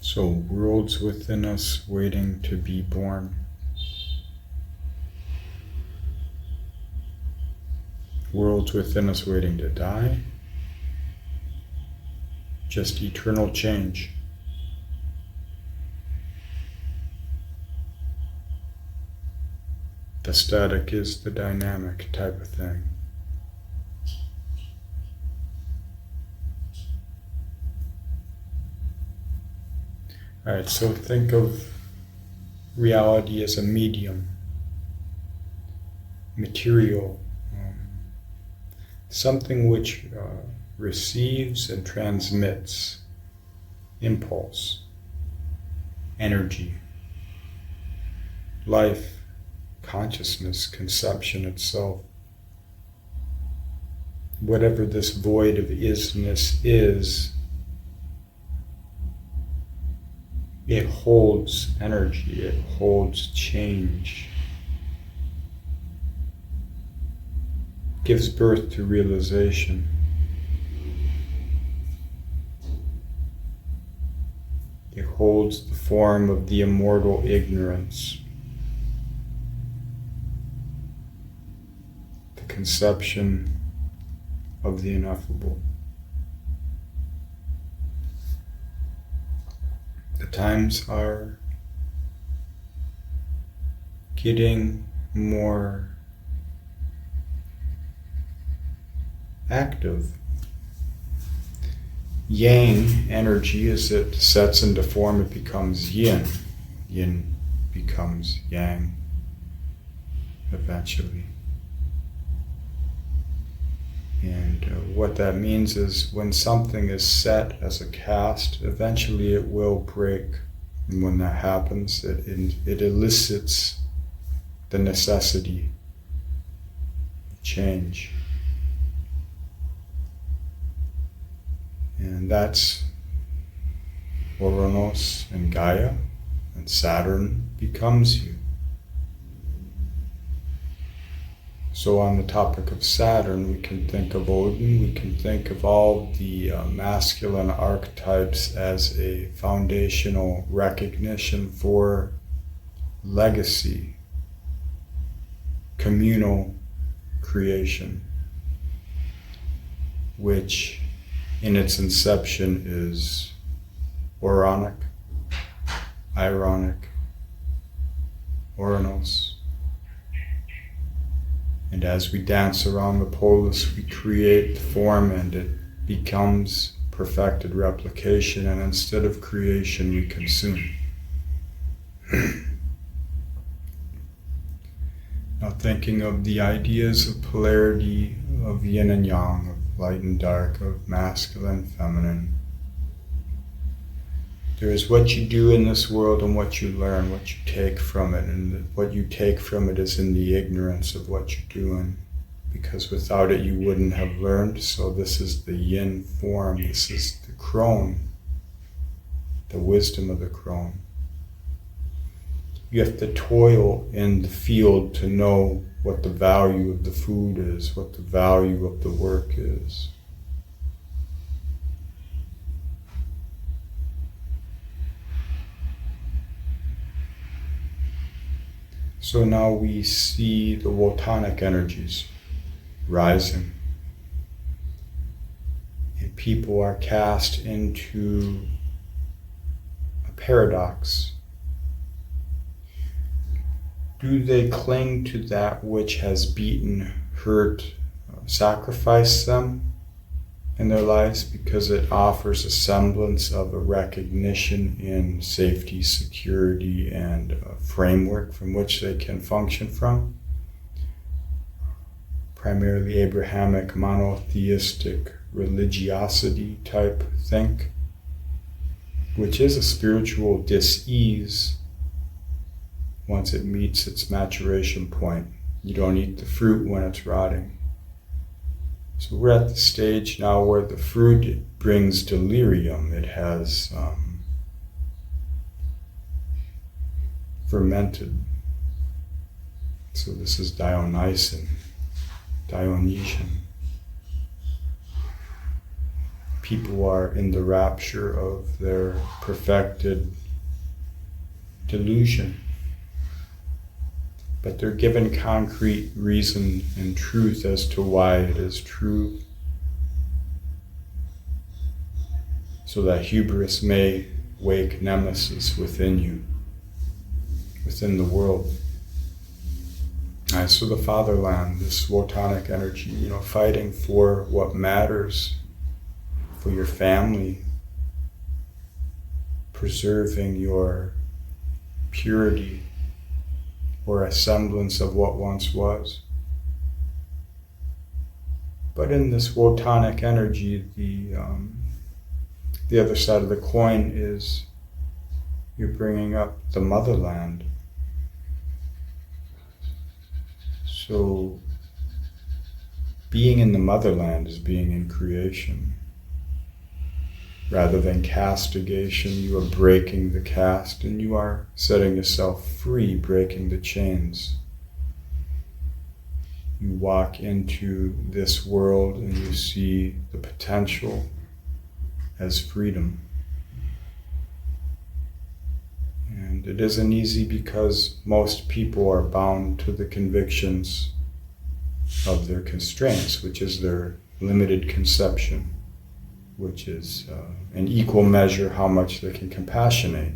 So worlds within us waiting to be born. Worlds within us waiting to die. Just eternal change. The static is the dynamic type of thing. Alright, so think of reality as a medium, material, something which receives and transmits impulse, energy, life, consciousness, conception itself. Whatever this void of isness is, it holds energy, it holds change, gives birth to realization. It holds the form of the immortal ignorance, the conception of the ineffable. The times are getting more active. Yang energy, as it sets into form, it becomes yin. Yin becomes yang eventually. And what that means is when something is set as a caste, eventually it will break. And when that happens, it elicits the necessity of change. And that's Uranus and Gaia, and Saturn becomes you. So on the topic of Saturn, we can think of Odin, we can think of all the masculine archetypes as a foundational recognition for legacy, communal creation, which in its inception is Oronic, Ironic, Uranus. And as we dance around the polis, we create the form and it becomes perfected replication, and instead of creation, we consume. Now thinking of the ideas of polarity, of yin and yang, of light and dark, of masculine, feminine. There is what you do in this world and what you learn, what you take from it, and what you take from it is in the ignorance of what you're doing, because without it you wouldn't have learned. So this is the yin form, this is the crone, the wisdom of the crone. You have to toil in the field to know what the value of the food is, what the value of the work is. So now we see the Wotanic energies rising, and people are cast into a paradox. Do they cling to that which has beaten, hurt, sacrificed them in their lives because it offers a semblance of a recognition in safety, security, and a framework from which they can function from? Primarily Abrahamic, monotheistic, religiosity type think, which is a spiritual dis-ease once it meets its maturation point. You don't eat the fruit when it's rotting. So we're at the stage now where the fruit brings delirium. It has fermented. So this is Dionysian. people are in the rapture of their perfected delusion. But they're given concrete reason and truth as to why it is true, so that hubris may wake nemesis within you, within the world. So the fatherland, this Wotanic energy, fighting for what matters, for your family, preserving your purity or a semblance of what once was. But in this Wotanic energy, the other side of the coin is you're bringing up the motherland. So being in the motherland is being in creation. Rather than castigation, you are breaking the caste and you are setting yourself free, breaking the chains. You walk into this world and you see the potential as freedom. And it isn't easy because most people are bound to the convictions of their constraints, which is their limited conception, which is in equal measure how much they can compassionate.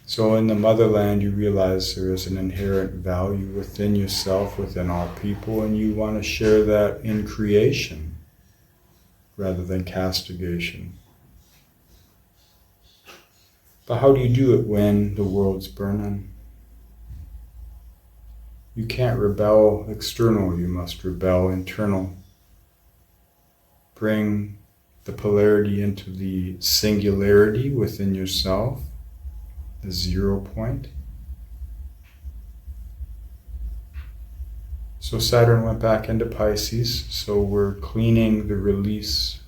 So in the motherland, you realize there is an inherent value within yourself, within all people, and you want to share that in creation rather than castigation. But how do you do it when the world's burning? You can't rebel external, you must rebel internal. Bring the polarity into the singularity within yourself, the 0 point. So Saturn went back into Pisces, so we're cleaning the release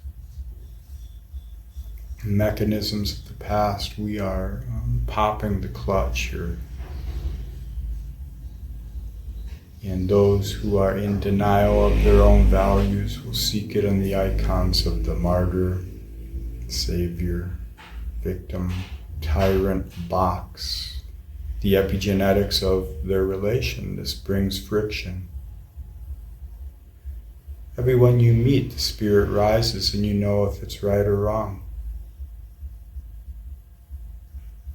mechanisms of the past. We are popping the clutch here. And those who are in denial of their own values will seek it in the icons of the martyr, savior, victim, tyrant, box, the epigenetics of their relation. This brings friction. Everyone you meet, the spirit rises and you know if it's right or wrong.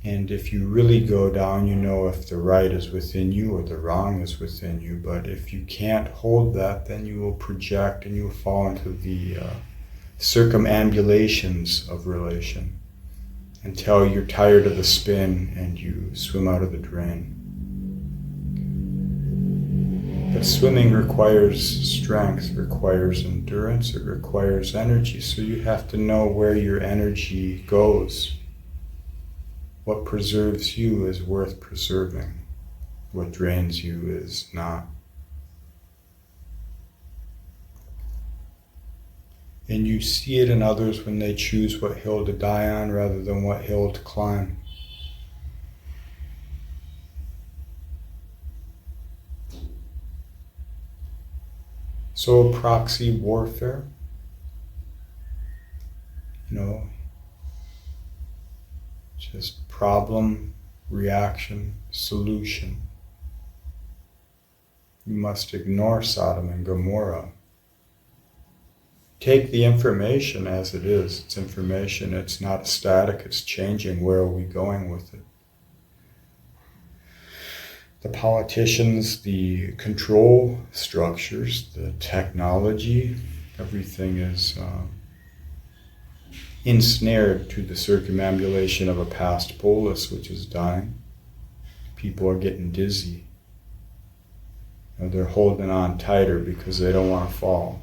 And if you really go down, you know if the right is within you or the wrong is within you. But if you can't hold that, then you will project and you will fall into the circumambulations of relation until you're tired of the spin and you swim out of the drain. But swimming requires strength, requires endurance, it requires energy. So you have to know where your energy goes. What preserves you is worth preserving. What drains you is not. And you see it in others when they choose what hill to die on rather than what hill to climb. So proxy warfare, just problem, reaction, solution. You must ignore Sodom and Gomorrah. Take the information as it is. It's information. It's not static. It's changing. Where are we going with it? The politicians, the control structures, the technology, everything is ensnared to the circumambulation of a past polis which is dying. People are getting dizzy. They're holding on tighter because they don't want to fall.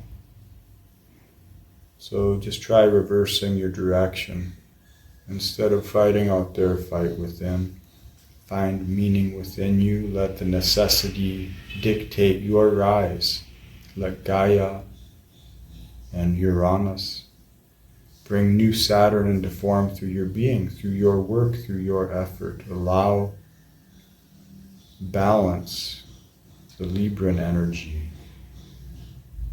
So just try reversing your direction. Instead of fighting out there, fight within. Find meaning within you. Let the necessity dictate your rise. Let Gaia and Uranus bring new Saturn into form through your being, through your work, through your effort. Allow balance, the Libran energy,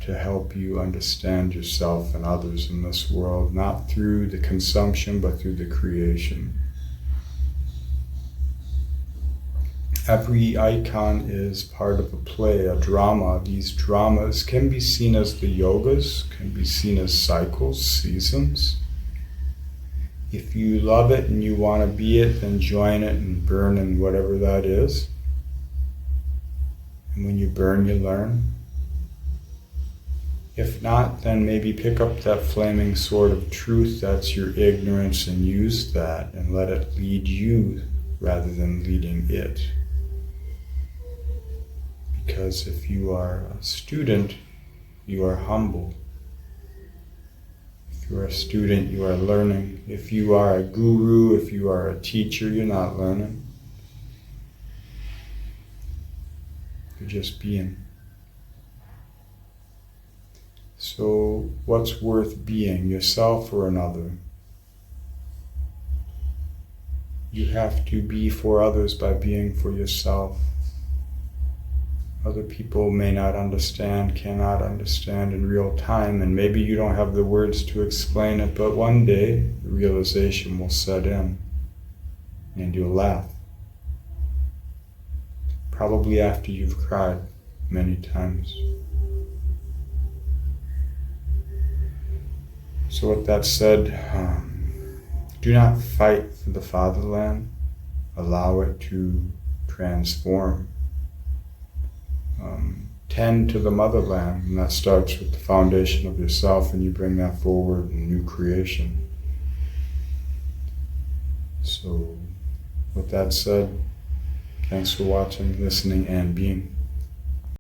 to help you understand yourself and others in this world, not through the consumption, but through the creation. Every icon is part of a play, a drama. These dramas can be seen as the yogas, can be seen as cycles, seasons. If you love it and you want to be it, then join it and burn in whatever that is. And when you burn, you learn. If not, then maybe pick up that flaming sword of truth that's your ignorance and use that and let it lead you rather than leading it. Because if you are a student, you are humble. If you are a student, you are learning. If you are a guru, if you are a teacher, you're not learning. You're just being. So, what's worth being, yourself or another? You have to be for others by being for yourself. Other people may not understand, cannot understand in real time, and maybe you don't have the words to explain it, but one day the realization will set in and you'll laugh. Probably after you've cried many times. So with that said, do not fight for the fatherland. Allow it to transform. Tend to the motherland, and that starts with the foundation of yourself, and you bring that forward in new creation. So, with that said, thanks for watching, listening, and being.